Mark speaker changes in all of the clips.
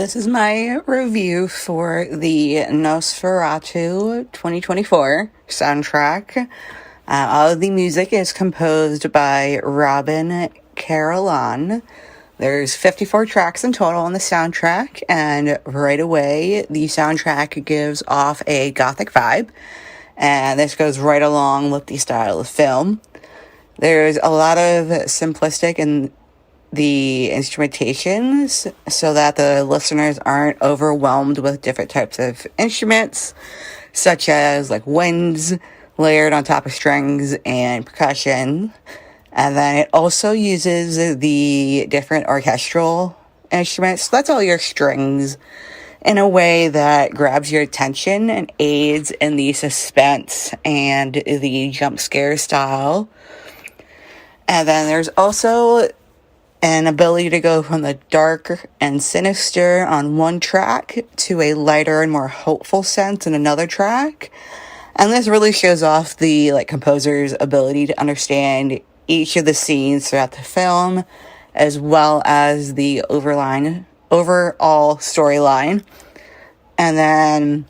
Speaker 1: This is my review for the Nosferatu 2024 soundtrack. All of the music is composed by Robin Carolan. There's 54 tracks in total on the soundtrack, and right away, the soundtrack gives off a gothic vibe, and this goes right along with the style of film. There's a lot of simplistic and the instrumentations so that the listeners aren't overwhelmed with different types of instruments, such as like winds layered on top of strings and percussion. And then it also uses the different orchestral instruments. So that's all your strings in a way that grabs your attention and aids in the suspense and the jump scare style. And then there's also an ability to go from the dark and sinister on one track to a lighter and more hopeful sense in another track. And this really shows off the composer's ability to understand each of the scenes throughout the film, as well as the overall storyline. And then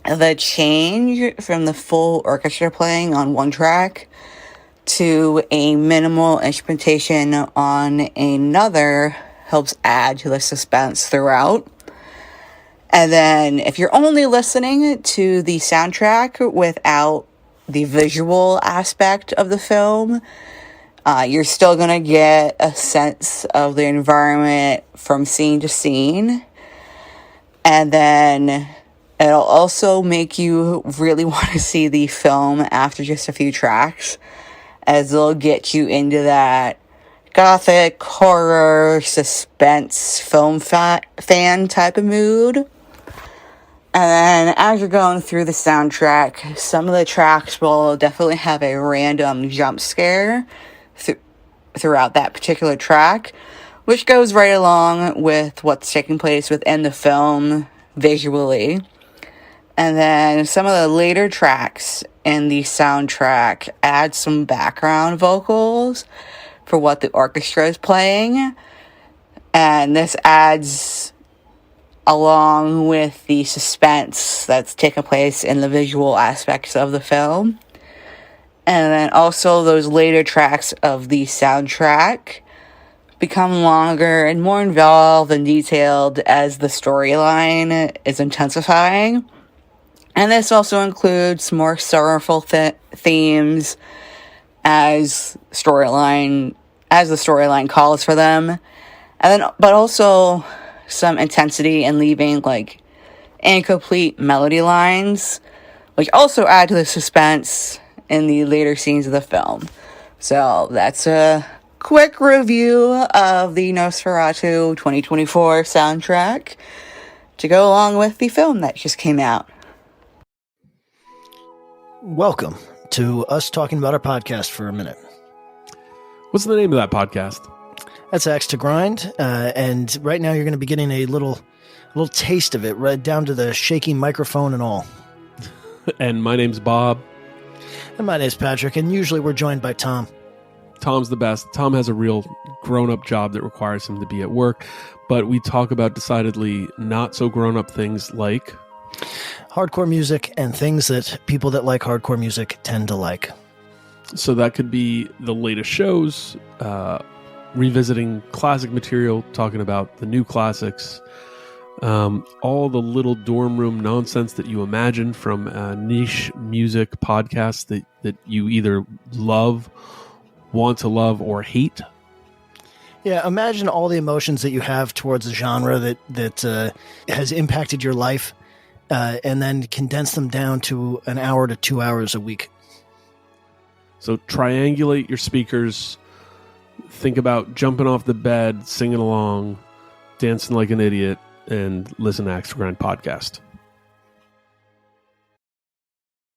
Speaker 1: the change from the full orchestra playing on one track to a minimal instrumentation on another helps add to the suspense throughout. And then if you're only listening to the soundtrack without the visual aspect of the film, you're still going to get a sense of the environment from scene to scene. And then it'll also make you really want to see the film after just a few tracks, as they'll get you into that gothic, horror, suspense, film fan type of mood. And then as you're going through the soundtrack, some of the tracks will definitely have a random jump scare throughout that particular track, which goes right along with what's taking place within the film visually. And then some of the later tracks in the soundtrack add some background vocals for what the orchestra is playing. And this adds along with the suspense that's taking place in the visual aspects of the film. And then also those later tracks of the soundtrack become longer and more involved and detailed as the storyline is intensifying. And this also includes more sorrowful themes as the storyline calls for them. And then, but also some intensity and leaving incomplete melody lines, which also add to the suspense in the later scenes of the film. So that's a quick review of the Nosferatu 2024 soundtrack to go along with the film that just came out.
Speaker 2: Welcome to us talking about our podcast for a minute.
Speaker 3: What's the name of that podcast?
Speaker 2: That's Axe to Grind, and right now you're going to be getting a little taste of it, right down to the shaky microphone and all.
Speaker 3: And my name's Bob.
Speaker 2: And my name's Patrick, and usually we're joined by Tom.
Speaker 3: Tom's the best. Tom has a real grown-up job that requires him to be at work, but we talk about decidedly not so grown-up things like
Speaker 2: hardcore music and things that people that like hardcore music tend to like.
Speaker 3: So that could be the latest shows, revisiting classic material, talking about the new classics, all the little dorm room nonsense that you imagine from niche music podcasts that you either love, want to love, or hate.
Speaker 2: Yeah, imagine all the emotions that you have towards a genre that has impacted your life, and then condense them down to an hour to 2 hours a week.
Speaker 3: So triangulate your speakers, think about jumping off the bed, singing along, dancing like an idiot, and listen to Axe to Grind podcast.